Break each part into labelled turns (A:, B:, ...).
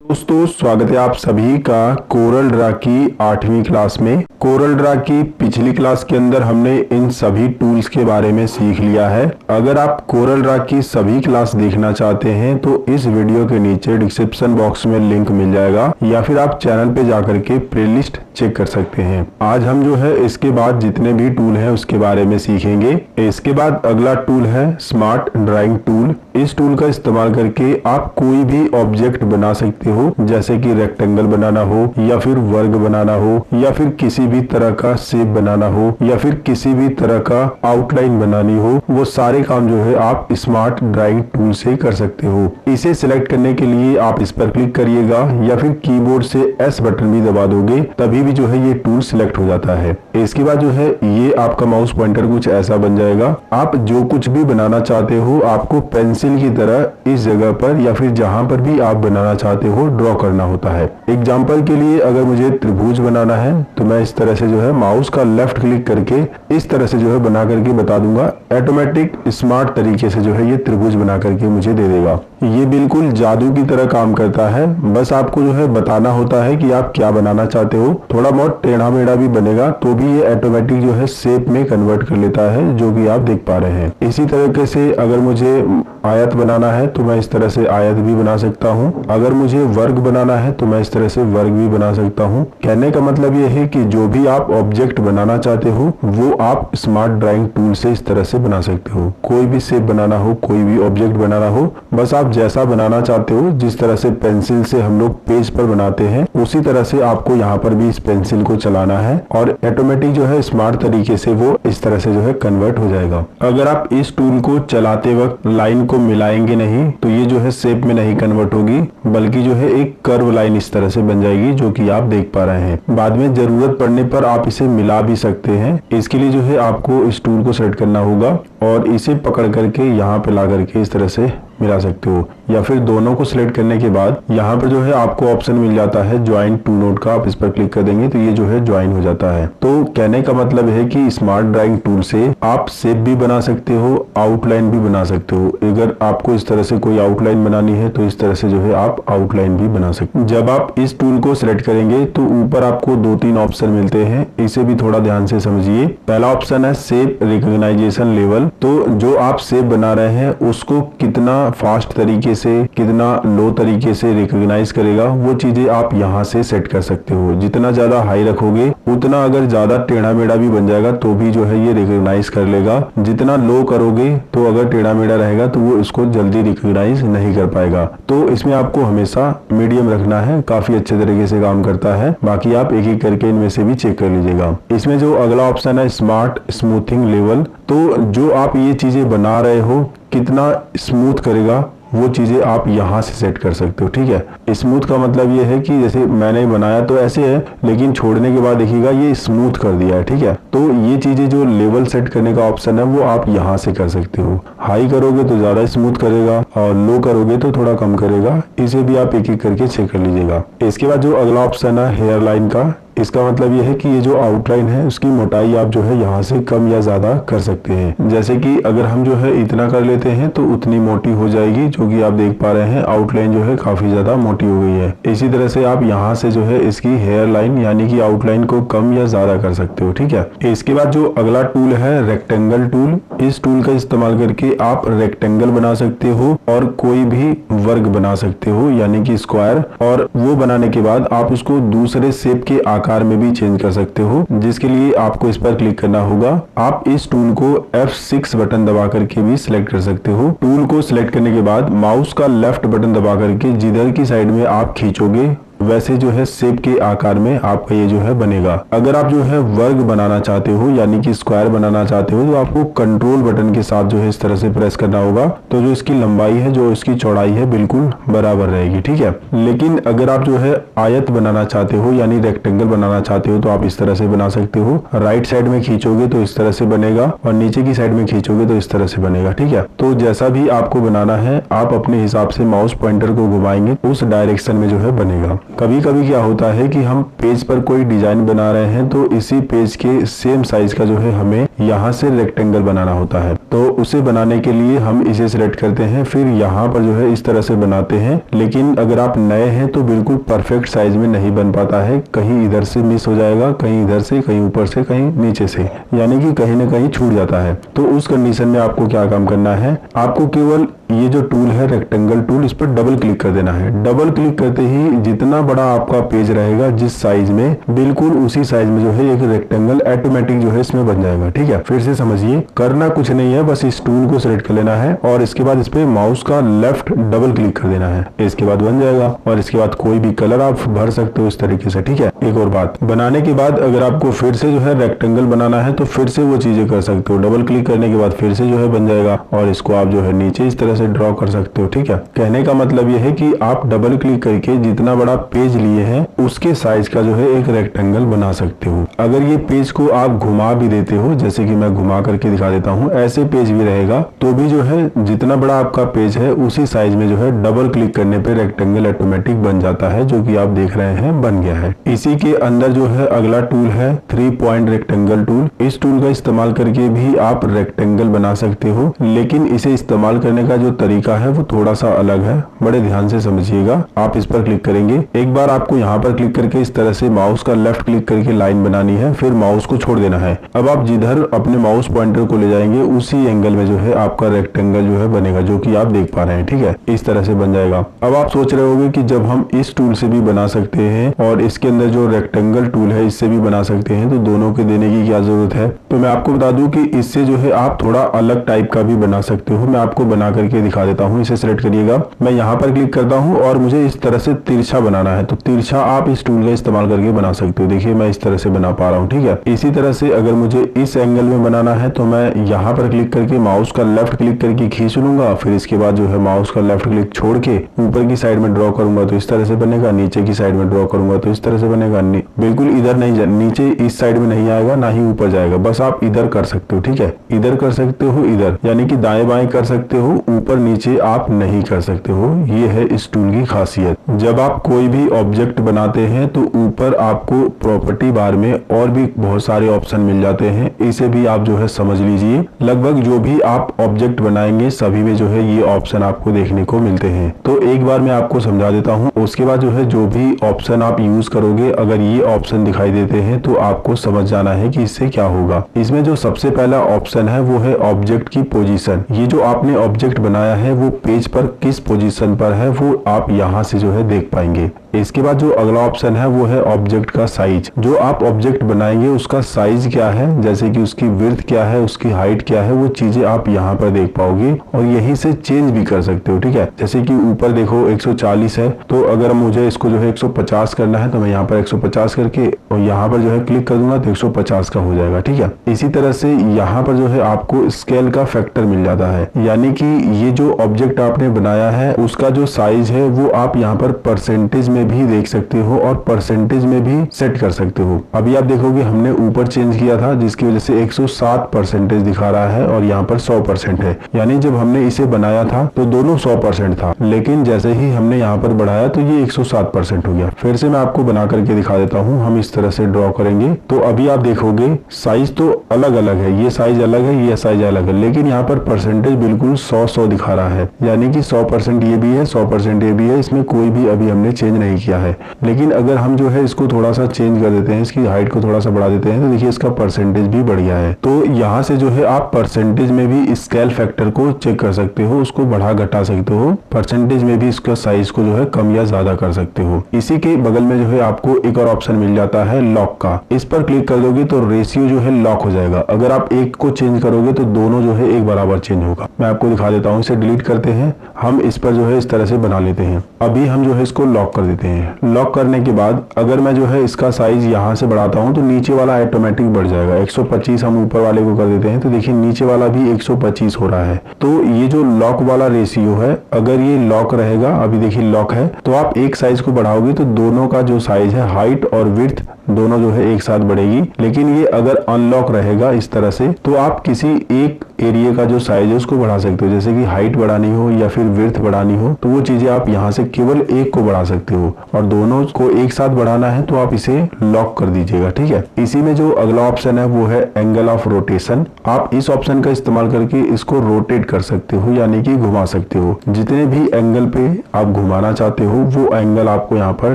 A: दोस्तों स्वागत है आप सभी का कोरल ड्रा की 8वीं क्लास में। कोरल ड्रा की पिछली क्लास के अंदर हमने इन सभी टूल्स के बारे में सीख लिया है। अगर आप कोरल ड्रा की सभी क्लास देखना चाहते हैं तो इस वीडियो के नीचे डिस्क्रिप्शन बॉक्स में लिंक मिल जाएगा या फिर आप चैनल पे जाकर के प्लेलिस्ट चेक कर सकते हैं। आज हम जो है इसके बाद जितने भी टूल हैं उसके बारे में सीखेंगे। इसके बाद अगला टूल है स्मार्ट ड्राइंग टूल। इस टूल का इस्तेमाल करके आप कोई भी ऑब्जेक्ट बना सकते हो, जैसे कि रेक्टेंगल बनाना हो या फिर वर्ग बनाना हो या फिर किसी भी तरह का शेप बनाना हो या फिर किसी भी तरह का आउटलाइन बनानी हो, वो सारे काम जो है आप स्मार्ट ड्राइंग टूल से कर सकते हो। इसे सिलेक्ट करने के लिए आप इस पर क्लिक करिएगा या फिर कीबोर्ड से एस बटन भी दबा दोगे, तभी भी जो है ये टूल सिलेक्ट हो जाता है। इसके बाद जो है ये आपका माउस पॉइंटर कुछ ऐसा बन जाएगा। आप जो कुछ भी बनाना चाहते हो आपको पेंसिल की तरह इस जगह पर या फिर जहां पर भी आप बनाना चाहते हो ड्रॉ करना होता है। एग्जाम्पल के लिए अगर मुझे त्रिभुज बनाना है तो मैं इस तरह से जो है माउस का लेफ्ट क्लिक करके इस तरह से जो है बना करके बता दूंगा। ऑटोमेटिक स्मार्ट तरीके से जो है ये त्रिभुज बना करके मुझे दे देगा। ये बिल्कुल जादू की तरह काम करता है। बस आपको जो है बताना होता है कि आप क्या बनाना चाहते हो। थोड़ा बहुत टेढ़ा मेढ़ा भी बनेगा तो भी ये ऑटोमेटिक जो है शेप में कन्वर्ट कर लेता है, जो कि आप देख पा रहे हैं। इसी तरीके से अगर मुझे आयत बनाना है तो मैं इस तरह से आयत भी बना सकता हूँ। अगर मुझे वर्ग बनाना है तो मैं इस तरह से वर्ग भी बना सकता हूँ। कहने का मतलब ये है कि जो भी आप ऑब्जेक्ट बनाना चाहते हो वो आप स्मार्ट ड्राइंग टूल से इस तरह से बना सकते हो। कोई भी शेप बनाना हो, कोई भी ऑब्जेक्ट बनाना हो, बस आप जैसा बनाना चाहते हो, जिस तरह से पेंसिल से हम लोग पेज पर बनाते हैं उसी तरह से आपको यहाँ पर भी इस पेंसिल को चलाना है और ऑटोमेटिक जो है स्मार्ट तरीके से वो इस तरह से जो है कन्वर्ट हो जाएगा। अगर आप इस टूल को चलाते वक्त लाइन को मिलाएंगे नहीं तो ये जो है शेप में नहीं कन्वर्ट होगी, बल्कि जो है एक कर्व लाइन इस तरह से बन जाएगी, जो कि आप देख पा रहे हैं। बाद में जरूरत पड़ने पर आप इसे मिला भी सकते हैं। इसके लिए जो है आपको इस टूल को सेलेक्ट करना होगा और इसे पकड़ करके यहाँ पे ला करके इस तरह से मिला सकते हो, या फिर दोनों को सिलेक्ट करने के बाद यहाँ पर जो है आपको ऑप्शन मिल जाता है ज्वाइन टू नोड का। आप इस पर क्लिक कर देंगे तो ये जो है ज्वाइन हो जाता है। तो कहने का मतलब है कि स्मार्ट ड्राइंग टूल से आप शेप भी बना सकते हो, आउटलाइन भी बना सकते हो। अगर आपको इस तरह से कोई आउटलाइन बनानी है तो इस तरह से जो है आप आउटलाइन भी बना सकते हो। जब आप इस टूल को सिलेक्ट करेंगे तो ऊपर आपको 2-3 ऑप्शन मिलते हैं, इसे भी थोड़ा ध्यान से समझिए। पहला ऑप्शन है शेप रिकॉग्नाइजेशन लेवल। तो जो आप शेप बना रहे हैं उसको कितना फास्ट तरीके से, कितना लो तरीके से रिकॉग्नाइज करेगा, वो चीजें आप यहाँ से सेट कर सकते हो। जितना ज्यादा हाई रखोगे उतना अगर ज्यादा टेढ़ा मेढ़ा भी बन जाएगा तो भी जो है ये रिकॉग्नाइज कर लेगा। जितना लो करोगे तो अगर टेढ़ा मेढ़ा रहेगा तो वो इसको जल्दी रिकॉग्नाइज नहीं कर पाएगा। तो इसमें आपको हमेशा मीडियम रखना है, काफी अच्छे तरीके से काम करता है। बाकी आप एक एक करके इनमें से भी चेक कर लीजिएगा। इसमें जो अगला ऑप्शन है स्मार्ट स्मूथिंग लेवल, तो जो आप ये चीजें बना रहे हो कितना स्मूथ करेगा वो चीजें आप यहाँ से सेट कर सकते हो। ठीक है, स्मूथ का मतलब ये है कि जैसे मैंने बनाया तो ऐसे है, लेकिन छोड़ने के बाद देखिएगा ये स्मूथ कर दिया है। ठीक है, तो ये चीजें जो लेवल सेट करने का ऑप्शन है वो आप यहाँ से कर सकते हो। हाई करोगे तो ज्यादा स्मूथ करेगा और लो करोगे तो थोड़ा कम करेगा। इसे भी आप एक एक करके चेक कर लीजिएगा। इसके बाद जो अगला ऑप्शन है हेयर लाइन का, इसका मतलब ये है कि ये जो आउटलाइन है उसकी मोटाई आप जो है यहाँ से कम या ज्यादा कर सकते हैं। जैसे कि अगर हम जो है इतना कर लेते हैं तो उतनी मोटी हो जाएगी, जो कि आप देख पा रहे हैं आउटलाइन जो है काफी ज्यादा मोटी हो गई है। इसी तरह से आप यहाँ से जो है इसकी हेयर लाइन यानी कि आउटलाइन को कम या ज्यादा कर सकते हो। ठीक है, इसके बाद जो अगला टूल है रेक्टेंगल टूल। इस टूल का इस्तेमाल करके आप रेक्टेंगल बना सकते हो और कोई भी वर्ग बना सकते हो यानी कि स्क्वायर, और वो बनाने के बाद आप उसको दूसरे शेप के आकार में भी चेंज कर सकते हो, जिसके लिए आपको इस पर क्लिक करना होगा। आप इस टूल को F6 बटन दबा करके भी सिलेक्ट कर सकते हो। टूल को सिलेक्ट करने के बाद माउस का लेफ्ट बटन दबा करके जिधर की साइड में आप खींचोगे वैसे जो है शेप के आकार में आपका ये जो है बनेगा। अगर आप जो है वर्ग बनाना चाहते हो यानी कि स्क्वायर बनाना चाहते हो तो आपको कंट्रोल बटन के साथ जो है इस तरह से प्रेस करना होगा, तो जो इसकी लंबाई है, जो इसकी चौड़ाई है, बिल्कुल बराबर रहेगी। ठीक है, लेकिन अगर आप जो है आयत बनाना चाहते हो यानी रेक्टेंगल बनाना चाहते हो तो आप इस तरह से बना सकते हो। राइट साइड में खींचोगे तो इस तरह से बनेगा और नीचे की साइड में खींचोगे तो इस तरह से बनेगा। ठीक है, तो जैसा भी आपको बनाना है आप अपने हिसाब से माउस पॉइंटर को घुमाएंगे उस डायरेक्शन में जो है बनेगा। कभी कभी क्या होता है कि हम पेज पर कोई डिजाइन बना रहे हैं तो इसी पेज के सेम साइज का जो है हमें यहाँ से रेक्टेंगल बनाना होता है, तो उसे बनाने के लिए हम इसे सिलेक्ट करते हैं, फिर यहाँ पर जो है इस तरह से बनाते हैं। लेकिन अगर आप नए हैं तो बिल्कुल परफेक्ट साइज में नहीं बन पाता है, कहीं इधर से मिस हो जाएगा, कहीं इधर से, कहीं ऊपर से, कहीं नीचे से, यानी कि कहीं ना कहीं छूट जाता है। तो उस कंडीशन में आपको क्या काम करना है, आपको केवल ये जो टूल है रेक्टेंगल टूल, इस पर डबल क्लिक कर देना है। डबल क्लिक करते ही जितना बड़ा आपका पेज रहेगा जिस साइज में, बिल्कुल उसी साइज में जो है एक रेक्टेंगल ऑटोमेटिक जो है इसमें बन जाएगा। ठीक है, फिर से समझिए, करना कुछ नहीं है, बस इस टूल को सिलेक्ट कर लेना है और इसके बाद इस पे माउस का लेफ्ट डबल क्लिक कर देना है, इसके बाद बन जाएगा। और इसके बाद कोई भी कलर आप भर सकते हो इस तरीके से। ठीक है, एक और बात, बनाने के बाद अगर आपको फिर से जो है रेक्टेंगल बनाना है तो फिर से वो चीजें कर सकते हो, डबल क्लिक करने के बाद फिर से जो है बन जाएगा और इसको आप जो है नीचे इस तरह से ड्रॉ कर सकते हो। ठीक है, कहने का मतलब यह है कि आप डबल क्लिक करके जितना बड़ा पेज लिए हैं उसके साइज का जो है एक रेक्टेंगल बना सकते हो। अगर ये पेज को आप घुमा भी देते हो, जैसे कि मैं घुमा करके दिखा देता हूँ, ऐसे पेज भी रहेगा तो भी जो है जितना बड़ा आपका पेज है उसी साइज में जो है डबल क्लिक करने पे रेक्टेंगल ऑटोमेटिक बन जाता है, जो कि आप देख रहे हैं बन गया है। इसी के अंदर जो है अगला टूल है 3 पॉइंट रेक्टेंगल टूल। इस टूल का इस्तेमाल करके भी आप रेक्टेंगल बना सकते हो, लेकिन इसे इस्तेमाल करने का जो तरीका है वो थोड़ा सा अलग है, बड़े ध्यान से समझिएगा। आप इस पर क्लिक करेंगे, एक बार आपको यहाँ पर क्लिक करके इस तरह से माउस का लेफ्ट क्लिक करके लाइन बनानी है, फिर माउस को छोड़ देना है। अब आप जिधर अपने माउस पॉइंटर को ले जाएंगे उसी एंगल में जो है आपका रेक्टेंगल जो है बनेगा, जो कि आप देख पा रहे हैं। ठीक है, इस तरह से बन जाएगा। अब आप सोच रहे होंगे कि जब हम इस टूल से भी बना सकते हैं और इसके अंदर जो रेक्टेंगल टूल है इससे भी बना सकते हैं, तो दोनों के देने की क्या जरूरत है। तो मैं आपको बता दूं कि इससे जो है आप थोड़ा अलग टाइप का भी बना सकते हो। मैं आपको बना करके दिखा देता हूँ। इसे सिलेक्ट करिएगा, मैं यहाँ पर क्लिक करता हूँ और मुझे इस तरह से तिरछा बनाना है, तो तिरछा आप इस टूल का इस्तेमाल करके बना सकते हो। देखिए मैं इस तरह से बना पा रहा हूँ। ठीक है, इसी तरह से अगर मुझे इस एंगल में बनाना है तो मैं यहाँ पर क्लिक करके माउस का लेफ्ट क्लिक करके खींच लूंगा, फिर इसके बाद जो है माउस का लेफ्ट क्लिक छोड़ के ऊपर की साइड में ड्रॉ करूंगा तो इस तरह से बनेगा, नीचे की साइड में ड्रॉ करूंगा तो इस तरह से बनेगा। बिल्कुल इधर नहीं, नीचे इस साइड में नहीं आएगा, ना ही ऊपर जाएगा, बस आप इधर कर सकते हो। ठीक है, इधर कर सकते हो, इधर, यानी कि दाएं बाएं कर सकते हो, ऊपर नीचे आप नहीं कर सकते हो। ये है इस टूल की खासियत। जब आप कोई भी ऑब्जेक्ट बनाते हैं तो ऊपर आपको प्रॉपर्टी बार में और भी बहुत सारे ऑप्शन मिल जाते हैं, इसे भी आप जो है समझ लीजिए। लगभग जो भी आप ऑब्जेक्ट बनाएंगे सभी में जो है ये ऑप्शन आपको देखने को मिलते हैं। तो एक बार मैं आपको समझा देता हूँ, उसके बाद जो है जो भी ऑप्शन आप यूज करोगे, अगर ये ऑप्शन दिखाई देते हैं तो आपको समझ जाना है कि इससे क्या होगा। इसमें जो सबसे पहला ऑप्शन है वो है ऑब्जेक्ट की पोजीशन। ये जो आपने ऑब्जेक्ट बनाया है वो पेज पर किस पोजीशन पर है वो आप यहाँ से जो है देख पाएंगे। इसके बाद जो अगला ऑप्शन है वो है ऑब्जेक्ट का साइज। जो आप ऑब्जेक्ट बनाएंगे उसका साइज क्या है, जैसे कि उसकी विड्थ क्या है, उसकी हाइट क्या है, वो चीजें आप यहाँ पर देख पाओगे और यहीं से चेंज भी कर सकते हो। ठीक है, जैसे कि ऊपर देखो 140 है, तो अगर मुझे इसको जो है 150 करना है तो मैं यहाँ पर 150 करके और यहाँ पर जो है क्लिक कर दूंगा तो 150 का हो जाएगा। ठीक है, इसी तरह से यहाँ पर जो है आपको स्केल का फैक्टर मिल जाता है, यानी कि ये जो ऑब्जेक्ट आपने बनाया है उसका जो साइज है वो आप यहाँ पर परसेंटेज में भी देख सकते हो और परसेंटेज में भी सेट कर सकते हो। अभी आप देखोगे हमने ऊपर चेंज किया था जिसकी वजह से 107% दिखा रहा है और यहाँ पर 100% है, यानी जब हमने इसे बनाया था तो दोनों 100% था, लेकिन जैसे ही हमने यहाँ पर बढ़ाया तो ये 107% हो गया। फिर से मैं आपको बना करके दिखा देता हूँ, हम इस तरह से ड्रॉ करेंगे तो अभी आप देखोगे साइज तो अलग अलग है, ये साइज अलग है, ये साइज अलग है, लेकिन यहाँ पर परसेंटेज बिल्कुल 100 दिखा रहा है, यानी कि 100% ये भी है, 100% ये भी है, इसमें कोई भी अभी हमने चेंज नहीं किया है। लेकिन अगर हम जो है इसको थोड़ा सा चेंज कर देते हैं, इसकी हाइट को थोड़ा सा बढ़ा देते हैं, तो देखिए इसका परसेंटेज भी बढ़ गया है। तो यहाँ से जो है आप परसेंटेज में भी स्केल फैक्टर को चेक कर सकते हो, उसको बढ़ा घटा सकते हो, परसेंटेज में भी इसका साइज को जो है कम या ज्यादा कर सकते हो। इसी के बगल में जो है आपको एक और ऑप्शन मिल जाता है लॉक का। इस पर क्लिक कर दोगे तो रेशियो जो है लॉक हो जाएगा। अगर आप एक को चेंज करोगे तो दोनों जो है एक बराबर चेंज होगा। मैं आपको दिखा देता हूँ, इसे डिलीट करते हैं, हम इस पर जो है इस तरह से बना लेते हैं। अभी हम जो है इसको लॉक कर देते हैं। लॉक करने के बाद अगर मैं जो है इसका साइज यहाँ से बढ़ाता हूँ तो नीचे वाला ऑटोमेटिक बढ़ जाएगा। 125 हम ऊपर वाले को कर देते हैं तो देखिए नीचे वाला भी 125 हो रहा है। तो ये जो लॉक वाला रेशियो है, अगर ये लॉक रहेगा, अभी देखिए लॉक है, तो आप एक साइज को बढ़ाओगे तो दोनों का जो साइज है, हाइट और विड्थ दोनों जो है एक साथ बढ़ेगी। लेकिन ये अगर अनलॉक रहेगा इस तरह से तो आप किसी एक एरिया का जो साइज है उसको बढ़ा सकते हो, जैसे कि हाइट बढ़ानी हो या फिर विड्थ बढ़ानी हो तो वो चीजें आप यहाँ से केवल एक को बढ़ा सकते हो, और दोनों को एक साथ बढ़ाना है तो आप इसे लॉक कर दीजिएगा। ठीक है, इसी में जो अगला ऑप्शन है वो है एंगल ऑफ रोटेशन। आप इस ऑप्शन का इस्तेमाल करके इसको रोटेट कर सकते हो, यानी कि घुमा सकते हो। जितने भी एंगल पे आप घुमाना चाहते हो वो एंगल आपको यहाँ पर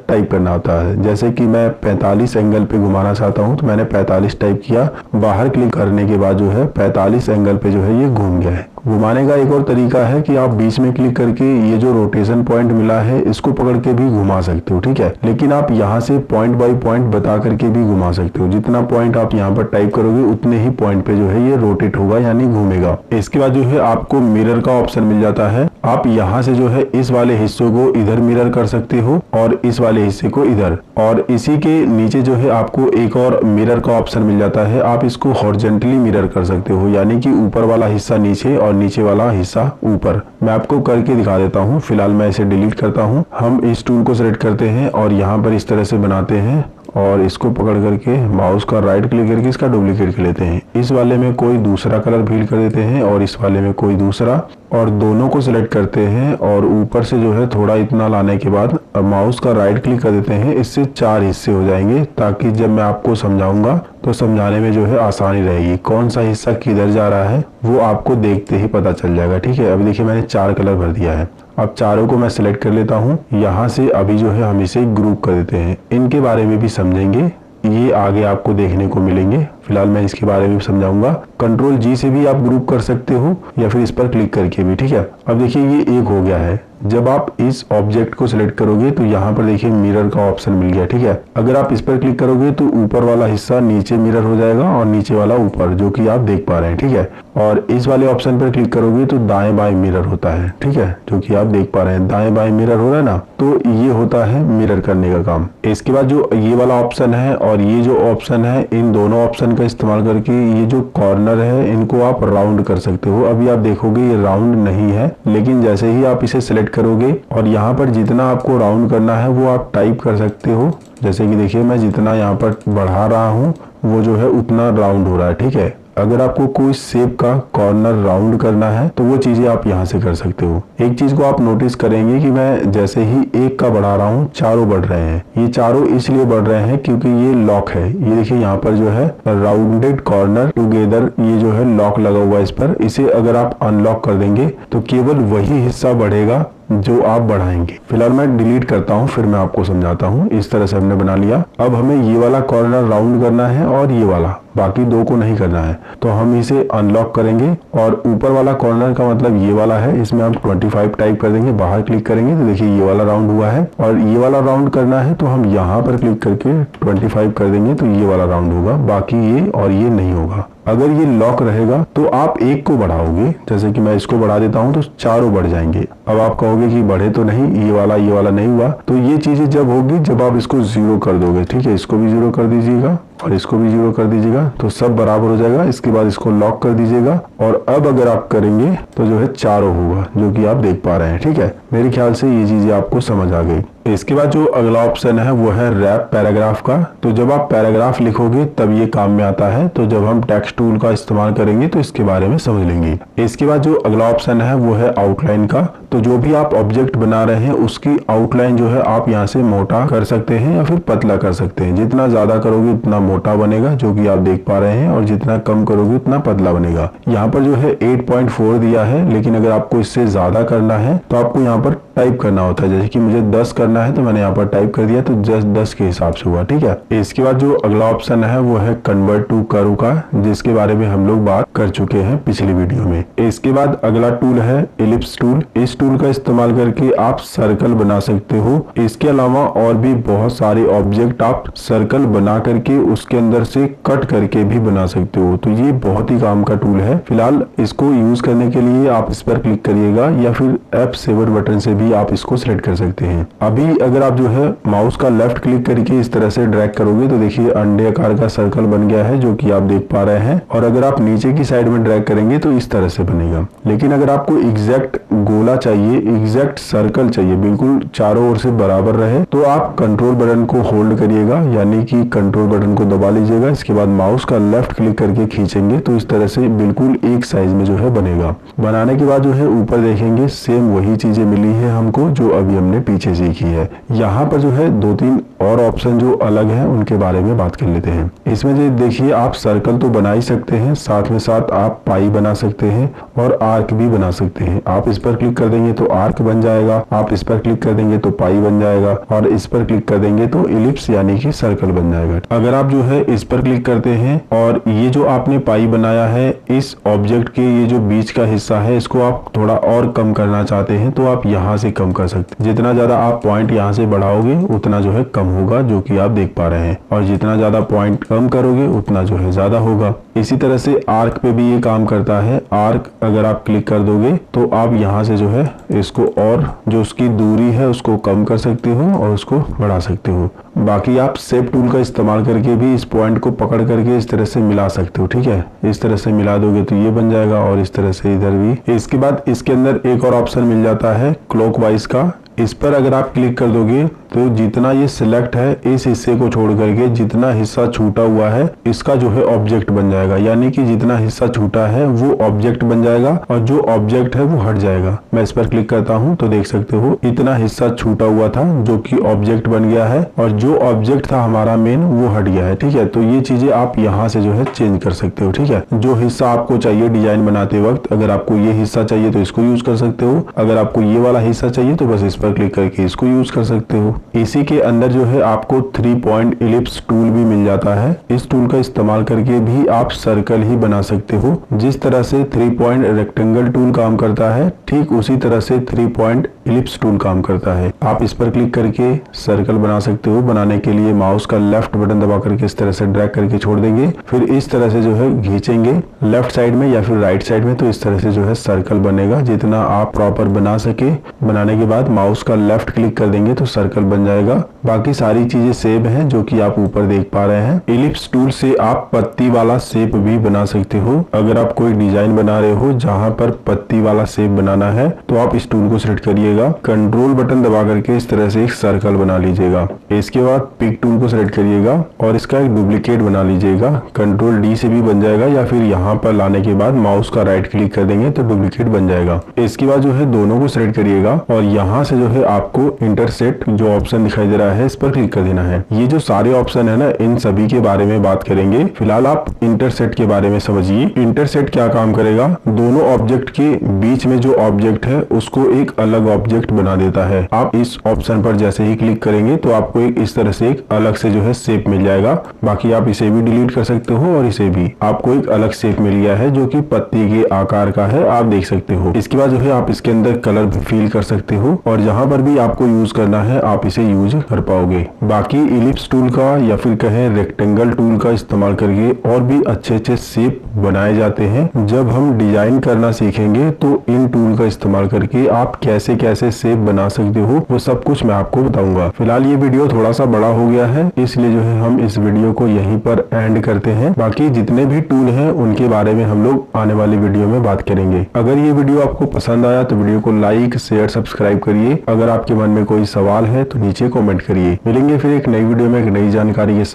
A: टाइप करना होता है। जैसे कि मैं 45 एंगल पे घुमाना चाहता हूँ तो मैंने 45 टाइप किया, बाहर क्लिक करने के बाद जो है 45 एंगल पे जो है ये घूम गया है। घुमाने का एक और तरीका है कि आप बीच में क्लिक करके ये जो रोटेशन पॉइंट मिला है इसको पकड़ के भी घुमा सकते हो। ठीक है, लेकिन आप यहाँ से पॉइंट बाय पॉइंट बता करके भी घुमा सकते हो। जितना पॉइंट आप यहाँ पर टाइप करोगे उतने ही पॉइंट पे जो है ये रोटेट होगा, यानी घूमेगा। इसके बाद जो है आपको मिरर का ऑप्शन मिल जाता है। आप यहाँ से जो है इस वाले हिस्से को इधर मिरर कर सकते हो और इस वाले हिस्से को इधर, और इसी के नीचे जो है आपको एक और मिरर का ऑप्शन मिल जाता है। आप इसको हॉरिजॉन्टली मिरर कर सकते हो, यानी कि ऊपर वाला हिस्सा नीचे और नीचे वाला हिस्सा ऊपर। मैं आपको करके दिखा देता हूँ। फिलहाल मैं इसे डिलीट करता हूँ। हम इस टूल को सिलेक्ट करते हैं और यहाँ पर इस तरह से बनाते हैं और इसको पकड़ करके माउस का राइट क्लिक करके इसका डुप्लीकेट कर लेते हैं। इस वाले में कोई दूसरा कलर फिल कर देते हैं और इस वाले में कोई दूसरा, और दोनों को सिलेक्ट करते हैं और ऊपर से जो है थोड़ा इतना लाने के बाद माउस का राइट क्लिक कर देते हैं। इससे 4 हिस्से हो जाएंगे, ताकि जब मैं आपको समझाऊंगा तो समझाने में जो है आसानी रहेगी। कौन सा हिस्सा किधर जा रहा है वो आपको देखते ही पता चल जाएगा। ठीक है, अभी देखिए मैंने 4 कलर भर दिया है। अब चारों को मैं सिलेक्ट कर लेता हूँ। यहाँ से अभी जो है हम इसे ग्रुप कर देते हैं। इनके बारे में भी समझेंगे, ये आगे आपको देखने को मिलेंगे। फिलहाल मैं इसके बारे में समझाऊंगा। कंट्रोल जी से भी आप ग्रुप कर सकते हो या फिर इस पर क्लिक करके भी। ठीक है, अब देखिए ये एक हो गया है। जब आप इस ऑब्जेक्ट को सिलेक्ट करोगे तो यहाँ पर देखिए मिरर का ऑप्शन मिल गया। ठीक है, अगर आप इस पर क्लिक करोगे तो ऊपर वाला हिस्सा नीचे मिरर हो जाएगा और नीचे वाला ऊपर, जो कि आप देख पा रहे हैं। ठीक है, और इस वाले ऑप्शन पर क्लिक करोगे तो दाएं बाएं मिरर होता है। ठीक है, जो कि आप देख पा रहे हैं दाएं बाएं मिरर हो रहा है ना, तो ये होता है मिरर करने का काम। इसके बाद जो ये वाला ऑप्शन है और ये जो ऑप्शन है, इन दोनों ऑप्शन का इस्तेमाल करके ये जो कॉर्नर है इनको आप राउंड कर सकते हो। अभी आप देखोगे ये राउंड नहीं है, लेकिन जैसे ही आप इसे सिलेक्ट करोगे और यहाँ पर जितना आपको राउंड करना है वो आप टाइप कर सकते हो। जैसे कि देखिए मैं जितना यहाँ पर बढ़ा रहा हूँ वो जो है उतना राउंड हो रहा है। ठीक है, अगर आपको कोई शेप का कॉर्नर राउंड करना है तो वो चीजें आप यहाँ से कर सकते हो। एक चीज को आप नोटिस करेंगे कि मैं जैसे ही एक का बढ़ा रहा हूँ चारों बढ़ रहे हैं। ये चारों इसलिए बढ़ रहे हैं क्योंकि ये लॉक है। ये देखिए यहाँ पर जो है राउंडेड कॉर्नर टुगेदर, ये जो है लॉक लगा हुआ है इस पर। इसे अगर आप अनलॉक कर देंगे तो केवल वही हिस्सा बढ़ेगा जो आप बढ़ाएंगे। फिलहाल मैं डिलीट करता हूँ, फिर मैं आपको समझाता हूँ। इस तरह से हमने बना लिया। अब हमें ये वाला कॉर्नर राउंड करना है और ये वाला, बाकी दो को नहीं करना है। तो हम इसे अनलॉक करेंगे और ऊपर वाला कॉर्नर का मतलब ये वाला है, इसमें हम 25 टाइप कर देंगे। बाहर क्लिक करेंगे तो देखिए ये वाला राउंड हुआ है, और ये वाला राउंड करना है तो हम यहाँ पर क्लिक करके 25 कर देंगे तो ये वाला राउंड होगा, बाकी ये और ये नहीं होगा। अगर ये लॉक रहेगा तो आप एक को बढ़ाओगे, जैसे कि मैं इसको बढ़ा देता हूं तो चारों बढ़ जाएंगे। अब आप कहोगे कि बढ़े तो नहीं, ये वाला नहीं हुआ। तो ये चीजें जब होगी जब आप इसको 0 कर दोगे। ठीक है, इसको भी 0 कर दीजिएगा और इसको भी 0 कर दीजिएगा, तो सब बराबर हो जाएगा। इसके बाद इसको लॉक कर दीजिएगा और अब अगर आप करेंगे तो जो है चारों होगा, जो कि आप देख पा रहे हैं। ठीक है, मेरे ख्याल से ये चीजें आपको समझ आ गई। इसके बाद जो अगला ऑप्शन है वो है रैप पैराग्राफ का। तो जब आप पैराग्राफ लिखोगे तब ये काम में आता है। तो जब हम टेक्स्ट टूल का इस्तेमाल करेंगे तो इसके बारे में समझ लेंगे। इसके बाद जो अगला ऑप्शन है वो है आउटलाइन का। तो जो भी आप ऑब्जेक्ट बना रहे हैं उसकी आउटलाइन जो है आप यहाँ से मोटा कर सकते हैं या फिर पतला कर सकते हैं। जितना ज्यादा करोगे उतना मोटा बनेगा, जो कि आप देख पा रहे हैं, और जितना कम करोगे उतना पतला बनेगा। यहाँ पर जो है 8.4 दिया है, लेकिन अगर आपको इससे ज्यादा करना है तो आपको यहाँ पर टाइप करना होता है। जैसे कि मुझे 10 करना है तो मैंने यहाँ पर टाइप कर दिया, तो 10 के हिसाब से हुआ। ठीक है, इसके बाद जो अगला ऑप्शन है वो है कन्वर्ट टू कर्व का, जिसके बारे में हम लोग बात कर चुके हैं पिछली वीडियो में। इसके बाद अगला टूल है एलिप्स टूल। इस टूल का इस्तेमाल करके आप सर्कल बना सकते हो। इसके अलावा और भी बहुत सारे ऑब्जेक्ट आप सर्कल बना करके उसके अंदर से कट करके भी बना सकते हो। तो ये बहुत ही काम का टूल है। फिलहाल इसको यूज करने के लिए आप इस पर क्लिक करिएगा या फिर F7 बटन से भी आप इसको सिलेक्ट कर सकते हैं। अभी अगर आप जो है माउस का लेफ्ट क्लिक करके इस तरह से ड्रैग करोगे तो देखिए अंडे आकार का सर्कल बन गया है, जो कि आप देख पा रहे हैं। और अगर आप नीचे की साइड में ड्रैग करेंगे तो इस तरह से बनेगा। लेकिन अगर आपको एग्जैक्ट गोला चाहिए, एग्जैक्ट सर्कल चाहिए, बिल्कुल चारों ओर से बराबर रहे, तो आप कंट्रोल बटन को होल्ड करिएगा, यानी कि कंट्रोल बटन को दबा लीजिएगा। इसके बाद माउस का लेफ्ट क्लिक करके खींचेंगे तो इस तरह से बिल्कुल एक साइज में जो है बनेगा। बनाने के बाद जो है ऊपर देखेंगे सेम वही चीजें मिली है हमको जो अभी हमने पीछे सीखी है। यहाँ पर जो है 2-3 और ऑप्शन जो अलग है उनके बारे में बात कर लेते हैं। इसमें जो देखिए आप सर्कल तो बना ही सकते हैं, साथ में साथ आप पाई बना सकते हैं और आर्क भी बना सकते हैं। आप इस पर क्लिक कर देंगे तो आर्क बन जाएगा, आप इस पर क्लिक कर देंगे तो पाई बन जाएगा और इस पर क्लिक कर देंगे तो इलिप्स यानी कि सर्कल बन जाएगा। अगर आप जो है इस पर क्लिक करते हैं और ये जो आपने पाई बनाया है, इस ऑब्जेक्ट के ये जो बीच का हिस्सा है इसको आप थोड़ा और कम करना चाहते हैं तो आप यहाँ से कम कर सकते हैं। जितना ज्यादा आप पॉइंट यहाँ से बढ़ाओगे उतना जो है कम होगा, जो कि आप देख पा रहे हैं, और जितना ज्यादा पॉइंट कम करोगे उतना जो है ज्यादा होगा। इसी तरह से आर्क पे भी ये काम करता है। आर्क अगर आप क्लिक कर दोगे तो आप यहाँ से जो है इसको और जो उसकी दूरी है उसको कम कर सकते हो और उसको बढ़ा सकते हो। बाकी आप शेप टूल का इस्तेमाल करके भी इस पॉइंट को पकड़ करके इस तरह से मिला सकते हो। ठीक है, इस तरह से मिला दोगे तो ये बन जाएगा और इस तरह से इधर भी। इसके बाद इसके अंदर एक और ऑप्शन मिल जाता है क्लॉकवाइज का। इस पर अगर आप क्लिक कर दोगे तो जितना ये सिलेक्ट है इस हिस्से को छोड़ करके जितना हिस्सा छूटा हुआ है इसका जो है ऑब्जेक्ट बन जाएगा, यानी कि जितना हिस्सा छूटा है वो ऑब्जेक्ट बन जाएगा और जो ऑब्जेक्ट है वो हट जाएगा। मैं इस पर क्लिक करता हूं तो देख सकते हो इतना हिस्सा छूटा हुआ था जो कि ऑब्जेक्ट बन गया है और जो ऑब्जेक्ट था हमारा मेन वो हट गया है। ठीक है, तो ये चीजें आप यहाँ से जो है चेंज कर सकते हो। ठीक है, जो हिस्सा आपको चाहिए डिजाइन बनाते वक्त, अगर आपको ये हिस्सा चाहिए तो इसको यूज कर सकते हो, अगर आपको ये वाला हिस्सा चाहिए तो बस इस पर क्लिक करके इसको यूज कर सकते हो। इसी के अंदर जो है आपको 3 पॉइंट इलिप्स टूल भी मिल जाता है। इस टूल का इस्तेमाल करके भी आप सर्कल ही बना सकते हो। जिस तरह से 3 पॉइंट रेक्टेंगल टूल काम करता है ठीक उसी तरह से 3 पॉइंट इलिप्स टूल काम करता है। आप इस पर क्लिक करके सर्कल बना सकते हो। बनाने के लिए माउस का लेफ्ट बटन दबा करके इस तरह से ड्रैग करके छोड़ देंगे, फिर इस तरह से जो है खींचेंगे लेफ्ट साइड में या फिर राइट साइड में, तो इस तरह से जो है सर्कल बनेगा जितना आप प्रॉपर बना सके। बनाने के बाद माउस का लेफ्ट क्लिक कर देंगे तो सर्कल बन जाएगा। बाकी सारी चीजें सेम हैं जो कि आप ऊपर देख पा रहे हैं। इलिप्स टूल से आप पत्ती वाला शेप भी बना सकते हो। अगर आप कोई डिजाइन बना रहे हो जहां पर पत्ती वाला शेप बनाना है तो आप इस टूल को सिलेक्ट करिएगा, कंट्रोल बटन दबा करके इस तरह से एक सर्कल बना लीजिएगा। इसके बाद पिक टूल को सिलेक्ट करिएगा और इसका एक डुप्लीकेट बना लीजिएगा। कंट्रोल डी से भी बन जाएगा या फिर यहाँ पर लाने के बाद माउस का राइट क्लिक कर देंगे तो डुप्लीकेट बन जाएगा। इसके बाद जो है दोनों को सिलेक्ट करिएगा और यहाँ से जो है आपको इंटरसेक्ट जो ऑप्शन दिखाई दे रहा है इस पर क्लिक कर देना है। ये जो सारे ऑप्शन है ना इन सभी के बारे में बात करेंगे। फिलहाल आप इंटरसेक्ट के बारे में समझिए। इंटरसेक्ट क्या काम करेगा, दोनों ऑब्जेक्ट के बीच में जो ऑब्जेक्ट है उसको एक अलग ऑब्जेक्ट बना देता है। आप इस ऑप्शन पर जैसे ही क्लिक करेंगे तो आपको एक इस तरह से एक अलग से जो है शेप मिल जाएगा। बाकी आप इसे भी डिलीट कर सकते हो और इसे भी। आपको एक अलग शेप मिल गया है जो कि पत्ती के आकार का है, आप देख सकते हो। इसके बाद जो है आप इसके अंदर कलर फिल कर सकते हो और जहां पर भी आपको यूज करना है आप इसे यूज कर पाओगे। बाकी इलिप्स टूल का या फिर कहें रेक्टेंगल टूल का इस्तेमाल करके और भी अच्छे अच्छे शेप बनाए जाते हैं। जब हम डिजाइन करना सीखेंगे तो इन टूल का इस्तेमाल करके आप कैसे कैसे शेप बना सकते हो वो सब कुछ मैं आपको बताऊंगा। फिलहाल ये वीडियो थोड़ा सा बड़ा हो गया है इसलिए जो है हम इस वीडियो को यहीं पर एंड करते हैं। बाकी जितने भी टूल हैं उनके बारे में हम लोग आने वाली वीडियो में बात करेंगे। अगर ये वीडियो आपको पसंद आया तो वीडियो को लाइक शेयर सब्सक्राइब करिए। अगर आपके मन में कोई सवाल है तो नीचे कमेंट करिए। मिलेंगे फिर एक नई वीडियो में एक नई जानकारी के साथ।